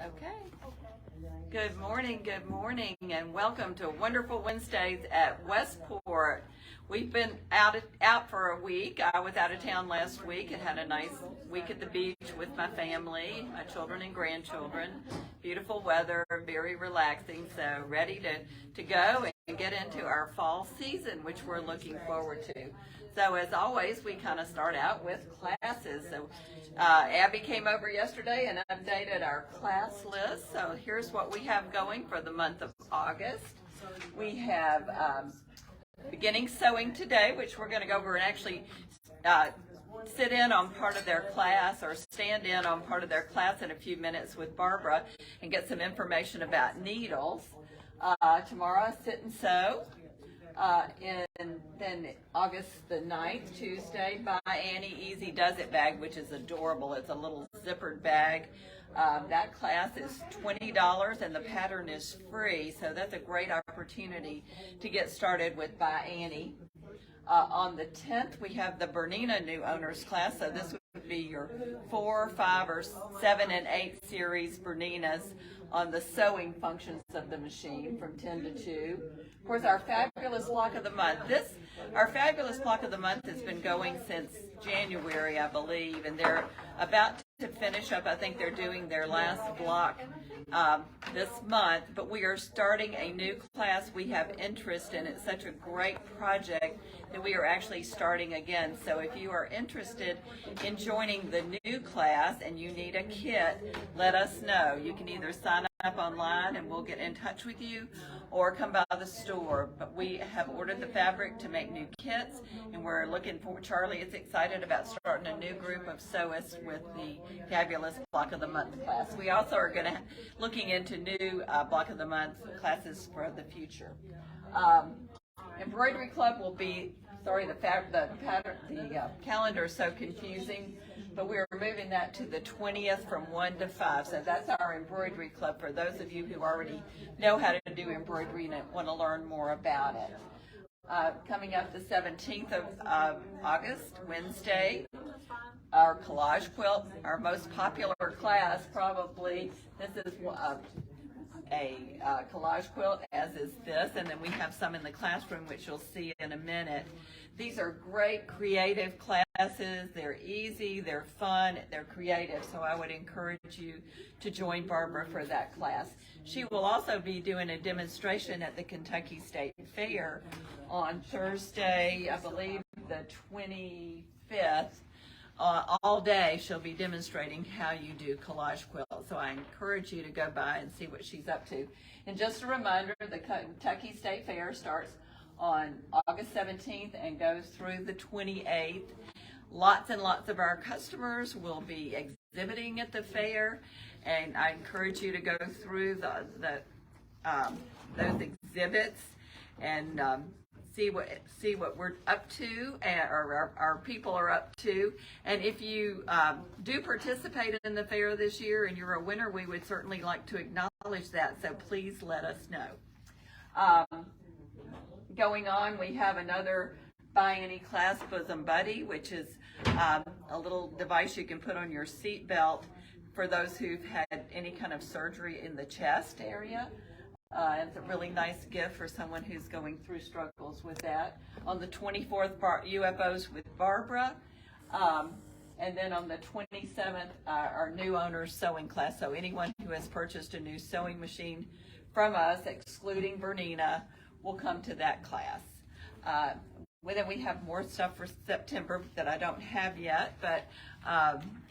Okay. Good morning, and welcome to Wonderful Wednesdays at Westport. We've been out for a week. I was out of town last week and had a nice week at the beach with my family, my children and grandchildren. Beautiful weather, very relaxing, so ready to go and get into our fall season, which we're looking forward to. So as always, we kind of start out with classes. So Abby came over yesterday and updated our class list. So here's what we have going for the month of August. We have beginning sewing today, which we're going to go over and actually sit in on part of their class or stand in on part of their class in a few minutes with Barbara and get some information about needles. Tomorrow, sit and sew. And then August the 9th, Tuesday, buy Annie Easy Does It bag, which is adorable. It's a little zippered bag. That class is $20 and the pattern is free, so that's a great opportunity to get started with Buy Annie. On the 10th, we have the Bernina New Owners class, so this would be your 4, 5, or 7 and 8 series Berninas on the sewing functions of the machine from 10 to 2. Of course, our fabulous block of the month. Our fabulous block of the month has been going since January, I believe, and they're about to finish up. I think they're doing their last block this month, but we are starting a new class. We have interest in it. It's such a great project that we are actually starting again. So if you are interested in joining the new class and you need a kit, let us know. You can either sign up online and we'll get in touch with you, or come by the store. But we have ordered the fabric to make new kits, and we're looking for, Charlie is excited about starting a new group of sewists with the fabulous block of the month class. We also are going to looking into new block of the month classes for the future. Embroidery club will be, sorry, the calendar is so confusing, but we're moving that to the 20th from 1 to 5. So that's our embroidery club for those of you who already know how to do embroidery and want to learn more about it. Coming up the 17th of August, Wednesday, our Collage Quilt, our most popular class probably. This is a collage quilt, as is this, and then we have some in the classroom, which you'll see in a minute. These are great creative classes. They're easy, they're fun, they're creative, so I would encourage you to join Barbara for that class. She will also be doing a demonstration at the Kentucky State Fair on Thursday, I believe the 25th. All day she'll be demonstrating how you do collage quilt, so I encourage you to go by and see what she's up to. And just a reminder, the Kentucky State Fair starts on August 17th and goes through the 28th. Lots and lots of our customers will be exhibiting at the fair, and I encourage you to go through those exhibits and see what we're up to, or our people are up to. And if you do participate in the fair this year and you're a winner, we would certainly like to acknowledge that, so please let us know. Going on, we have another Buy Any class, Bosom Buddy, which is a little device you can put on your seat belt for those who've had any kind of surgery in the chest area. It's a really nice gift for someone who's going through struggles with that. On the 24th, UFOs with Barbara. And then on the 27th, our new owners sewing class. So anyone who has purchased a new sewing machine from us, excluding Bernina, will come to that class. Then we have more stuff for September that I don't have yet, but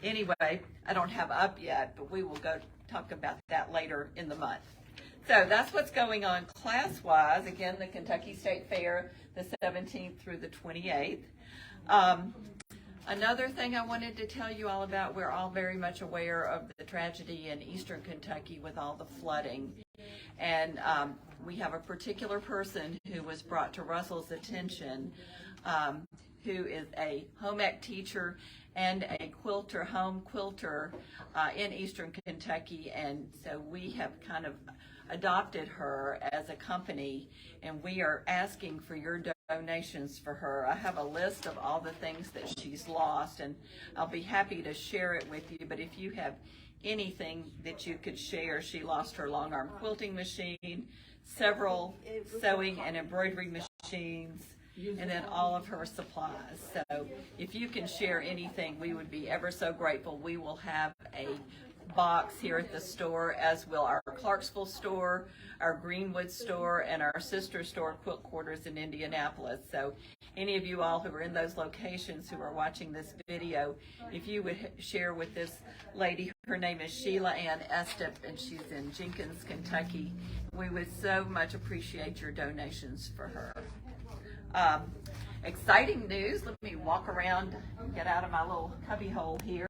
anyway, I don't have up yet, but we will go talk about that later in the month. So that's what's going on class-wise. Again, the Kentucky State Fair, the 17th through the 28th. Another thing I wanted to tell you all about, we're all very much aware of the tragedy in eastern Kentucky with all the flooding. And we have a particular person who was brought to Russell's attention, who is a home ec teacher and a quilter, home quilter in eastern Kentucky. And so we have kind of adopted her as a company, and we are asking for your donations for her. I have a list of all the things that she's lost, and I'll be happy to share it with you. But if you have anything that you could share, she lost her long arm quilting machine, several sewing and embroidery machines, and then all of her supplies. So if you can share anything, we would be ever so grateful. We will have a box here at the store, as will our Clarksville store, our Greenwood store, and our sister store, Quilt Quarters in Indianapolis. So any of you all who are in those locations who are watching this video, if you would share with this lady, her name is Sheila Ann Estep, and she's in Jenkins, Kentucky. We would so much appreciate your donations for her. Exciting news. Let me walk around and get out of my little cubby hole here.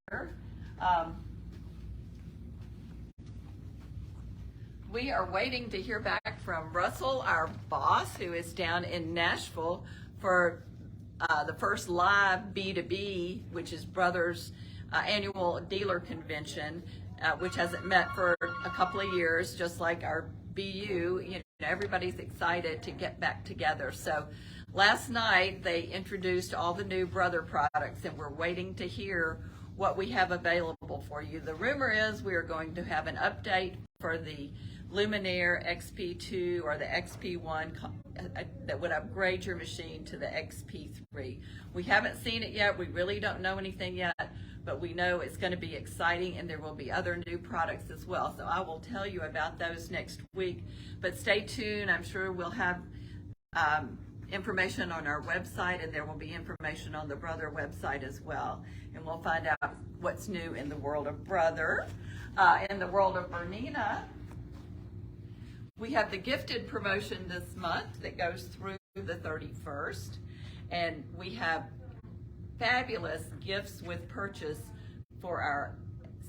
We are waiting to hear back from Russell, our boss, who is down in Nashville for the first live B2B, which is Brothers annual dealer convention, which hasn't met for a couple of years, just like our BU. You know, everybody's excited to get back together. So last night they introduced all the new Brother products, and we're waiting to hear what we have available for you. The rumor is we are going to have an update for the Luminaire XP2 or the XP1 that would upgrade your machine to the XP3. We haven't seen it yet. We really don't know anything yet, but we know it's going to be exciting, and there will be other new products as well. So I will tell you about those next week, but stay tuned. I'm sure we'll have information on our website, and there will be information on the Brother website as well. And we'll find out what's new in the world of Brother. In the world of Bernina, we have the gifted promotion this month that goes through the 31st, and we have fabulous gifts with purchase for our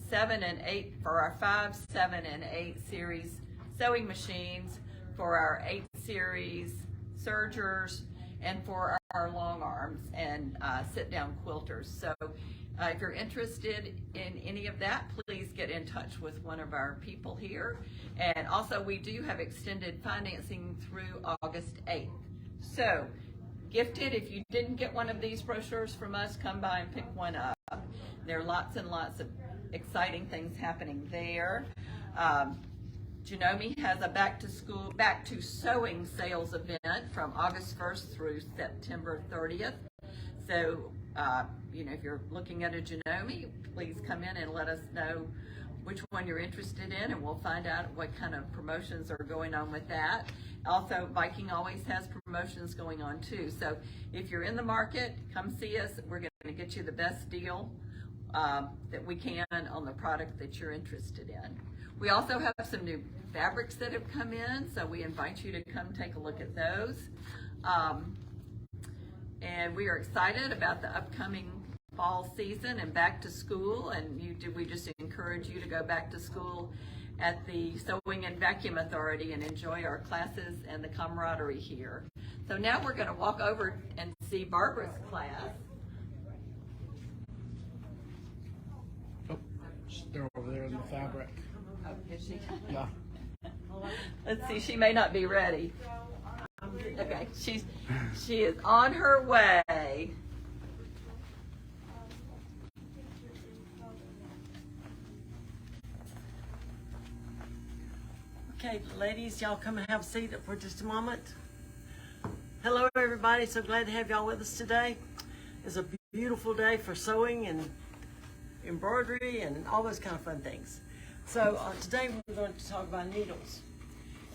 7 and 8, for our 5, 7, and 8 series sewing machines, for our 8 series sergers, and for our long arms and sit-down quilters. So if you're interested in any of that, please get in touch with one of our people here. And also, we do have extended financing through August 8th. So, gifted, if you didn't get one of these brochures from us, come by and pick one up. There are lots and lots of exciting things happening there. Janome has a back to sewing sales event from August 1st through September 30th. So, you know, if you're looking at a Janome, please come in and let us know which one you're interested in, and we'll find out what kind of promotions are going on with that. Also, Viking always has promotions going on too. So if you're in the market, come see us. We're going to get you the best deal that we can on the product that you're interested in. We also have some new fabrics that have come in, so we invite you to come take a look at those. And we are excited about the upcoming fall season and back to school, and we just encourage you to go back to school at the Sewing and Vacuum Authority and enjoy our classes and the camaraderie here. So now we're going to walk over and see Barbara's class. Oh, they're over there in the fabric. Oh, is she? Yeah. Let's see, she may not be ready. Okay, she is on her way. Okay, ladies, y'all come and have a seat for just a moment. Hello, everybody. So glad to have y'all with us today. It's a beautiful day for sewing and embroidery and all those kind of fun things. So today we're going to talk about needles.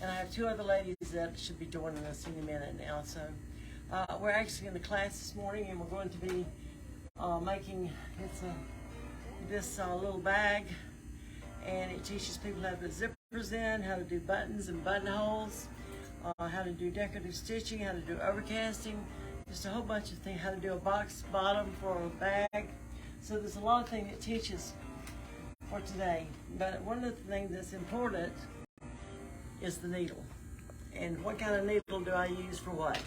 And I have two other ladies that should be joining us in a minute now. So we're actually in the class this morning, and we're going to be making this little bag, and it teaches people how to put zippers in, how to do buttons and buttonholes, how to do decorative stitching, how to do overcasting, just a whole bunch of things, how to do a box bottom for a bag. So there's a lot of things it teaches for today. But one of the things that's important is the needle. And what kind of needle do I use for what?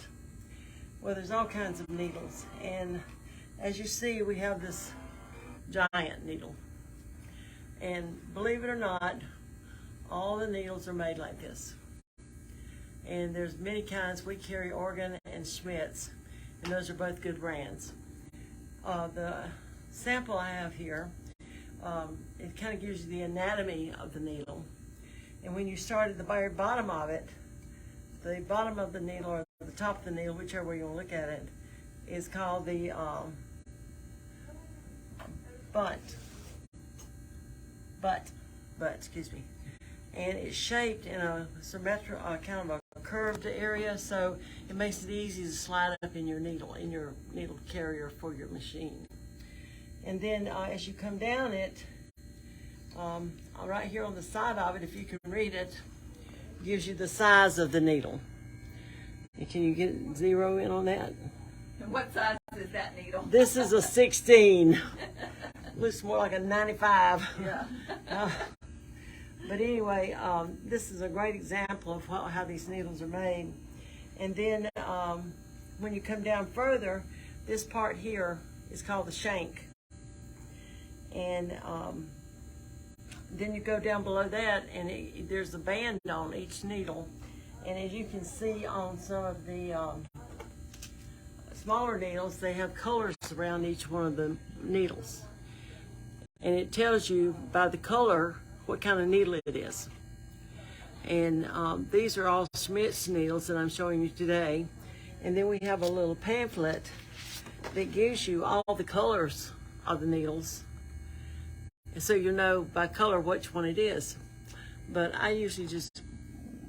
Well, there's all kinds of needles. And as you see, we have this giant needle. And believe it or not, all the needles are made like this. And there's many kinds. We carry Oregon and Schmidt's, and those are both good brands. The sample I have here, it kind of gives you the anatomy of the needle. And when you start at the very bottom of it, the bottom of the needle or the top of the needle, whichever way you want to look at it, is called the butt, excuse me. And it's shaped in a symmetrical, kind of a curved area, so it makes it easy to slide up in your needle carrier for your machine. And then as you come down it, right here on the side of it, if you can read it, gives you the size of the needle. And can you zero in on that? And what size is that needle? This is a 16. Looks more like a 95. Yeah. But anyway, this is a great example of how these needles are made. And then when you come down further, this part here is called the shank. And then you go down below that, and there's a band on each needle. And as you can see on some of the smaller needles, they have colors around each one of the needles. And it tells you by the color what kind of needle it is. And these are all Schmidt's needles that I'm showing you today. And then we have a little pamphlet that gives you all the colors of the needles. And so you know by color which one it is. But I usually just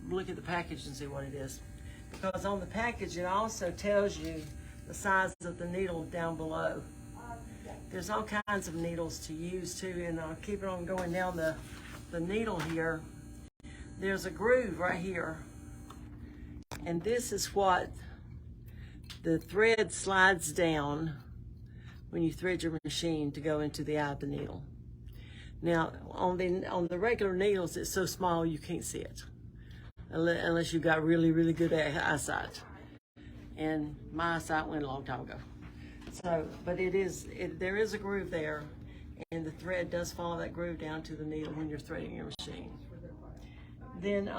look at the package and see what it is. Because on the package it also tells you the size of the needle down below. There's all kinds of needles to use too, and I'll keep it on going down the needle here. There's a groove right here, and this is what the thread slides down when you thread your machine to go into the eye of the needle. Now on the regular needles, it's so small you can't see it unless you've got really, really good eyesight, and my eyesight went a long time ago. So, but there is a groove there, and the thread does follow that groove down to the needle when you're threading your machine. Then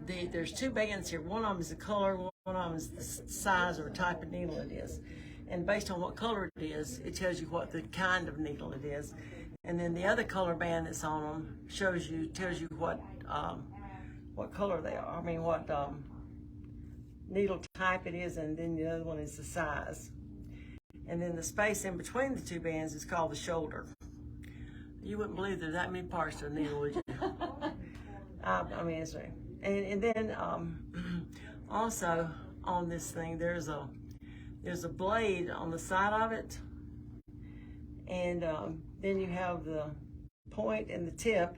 there's two bands here. One of them is the color, one of them is the size or type of needle it is. And based on what color it is, it tells you what the kind of needle it is. And then the other color band that's on them tells you what color they are. I mean what needle type it is, and then the other one is the size. And then the space in between the two bands is called the shoulder. You wouldn't believe there's that many parts to a needle, would you? I mean, it's right. And then also on this thing, there's a blade on the side of it, and then you have the point and the tip.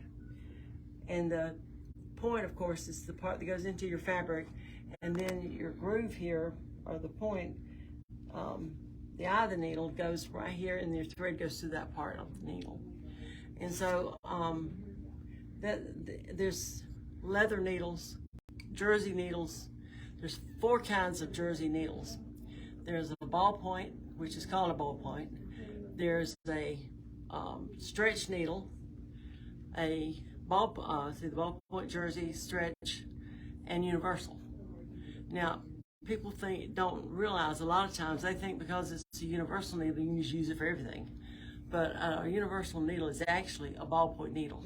And the point, of course, is the part that goes into your fabric. And then your groove here, or the point, the eye of the needle goes right here, and your thread goes through that part of the needle. And so there's leather needles, jersey needles. There's 4 kinds of jersey needles. There's a ball point, which is called a ball point. There's a stretch needle, the ball point, jersey, stretch, and universal. Now, people don't realize a lot of times they think because it's a universal needle, you can just use it for everything. But a universal needle is actually a ballpoint needle.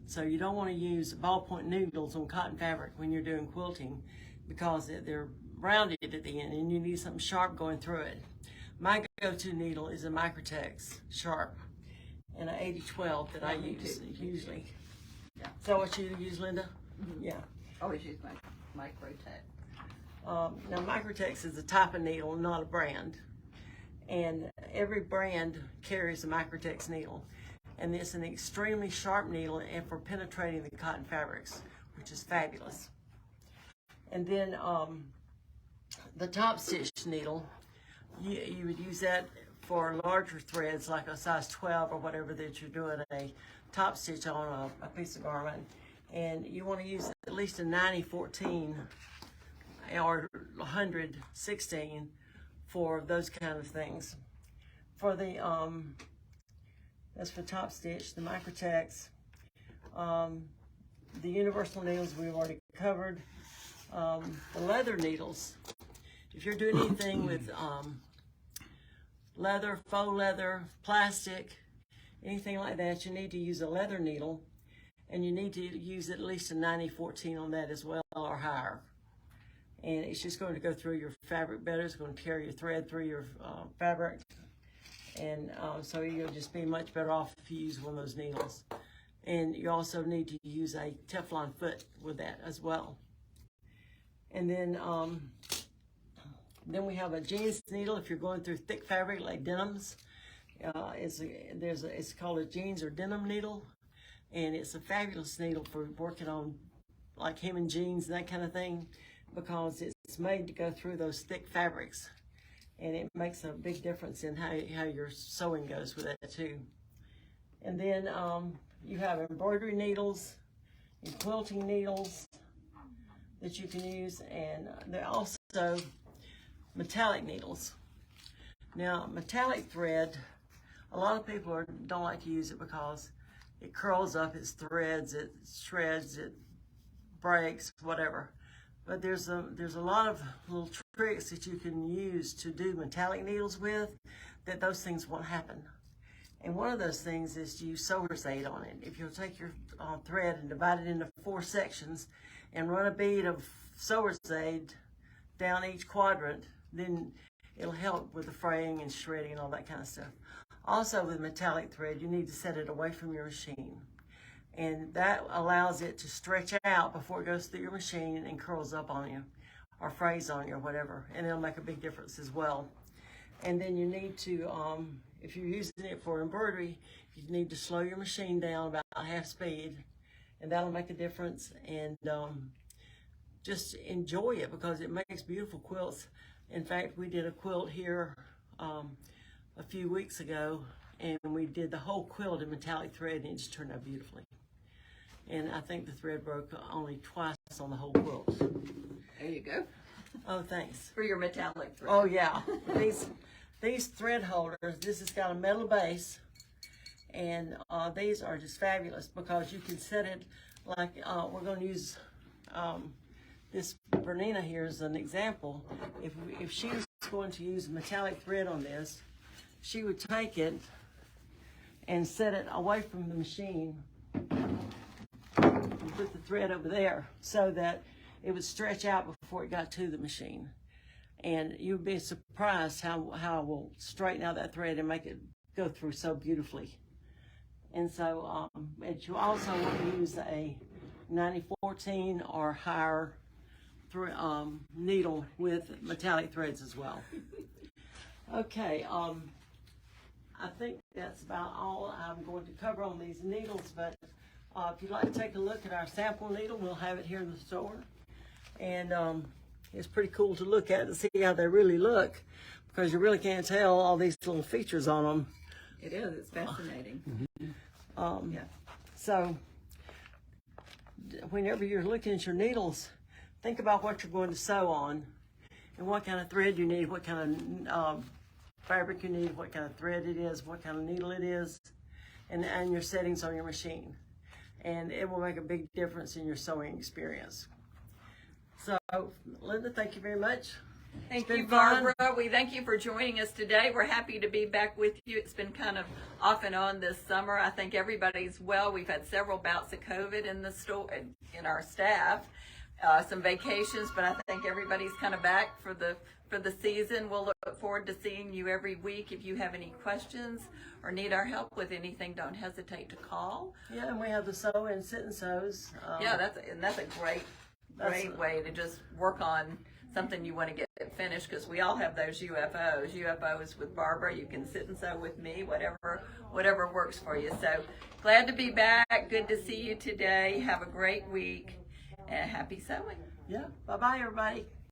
So you don't want to use ballpoint needles on cotton fabric when you're doing quilting, because they're rounded at the end and you need something sharp going through it. My go-to needle is a Microtex Sharp and an 8012 that I use usually. Yeah. Is that what you use, Linda? Mm-hmm. Yeah. Always use my Microtex. Now, Microtex is a type of needle, not a brand. And every brand carries a Microtex needle. And it's an extremely sharp needle and for penetrating the cotton fabrics, which is fabulous. And then the top stitch needle, you would use that for larger threads, like a size 12 or whatever that you're doing a top stitch on a piece of garment. And you want to use at least a 90-14 or 100-16 for those kind of things. For the that's for top stitch, the Microtex. the universal needles we've already covered. The leather needles, if you're doing anything with leather, faux leather, plastic, anything like that, you need to use a leather needle, and you need to use at least a 90-14 on that as well, or higher. And it's just going to go through your fabric better. It's going to carry your thread through your fabric. And so you'll just be much better off if you use one of those needles. And you also need to use a Teflon foot with that as well. And then we have a jeans needle if you're going through thick fabric like denims. It's called a jeans or denim needle. And it's a fabulous needle for working on like hemming jeans and that kind of thing, because it's made to go through those thick fabrics, and it makes a big difference in how your sewing goes with that too. And then you have embroidery needles and quilting needles that you can use, and there are also metallic needles. Now, metallic thread, a lot of people don't like to use it because it curls up, it threads, it shreds, it breaks, whatever. But there's a lot of little tricks that you can use to do metallic needles with that those things won't happen. And one of those things is to use sewer's aid on it. If you'll take your thread and divide it into 4 sections and run a bead of sewer's aid down each quadrant, then it'll help with the fraying and shredding and all that kind of stuff. Also with metallic thread, you need to set it away from your machine. And that allows it to stretch out before it goes through your machine and curls up on you or frays on you or whatever. And it'll make a big difference as well. And then you need to, if you're using it for embroidery, you need to slow your machine down about half speed, and that'll make a difference. And just enjoy it because it makes beautiful quilts. In fact, we did a quilt here a few weeks ago, and we did the whole quilt in metallic thread, and it just turned out beautifully. And I think the thread broke only twice on the whole quilt. There you go. Oh, thanks. For your metallic thread. Oh, yeah. These thread holders, this has got a metal base, and these are just fabulous because you can set it like, we're going to use this Bernina here as an example. If she was going to use metallic thread on this, she would take it and set it away from the machine and put the thread over there so that it would stretch out before it got to the machine. And you'd be surprised how we'll straighten out that thread and make it go through so beautifully. And so, but you also want to use a 90-14 or higher needle with metallic threads as well. Okay, I think that's about all I'm going to cover on these needles, but if you'd like to take a look at our sample needle, we'll have it here in the store. And it's pretty cool to look at and see how they really look, because you really can't tell all these little features on them. It is. It's fascinating. Yeah. So whenever you're looking at your needles, think about what you're going to sew on and what kind of thread you need, what kind of fabric you need, what kind of thread it is, what kind of needle it is, and your settings on your machine. And it will make a big difference in your sewing experience. So, Linda, thank you very much. Thank you, Barbara. We thank you for joining us today. We're happy to be back with you. It's been kind of off and on this summer. I think everybody's well. We've had several bouts of COVID in the store, in our staff, some vacations, but I think everybody's kind of back for the season. We'll look forward to seeing you every week. If you have any questions or need our help with anything, don't hesitate to call. Yeah, and we have the sew and sit and sews. Yeah, that's a great way to just work on something you want to get finished, because we all have those UFOs with Barbara. You can sit and sew with me, whatever works for you. So glad to be back. Good to see you today. Have a great week and happy sewing. Yeah. Bye-bye, everybody.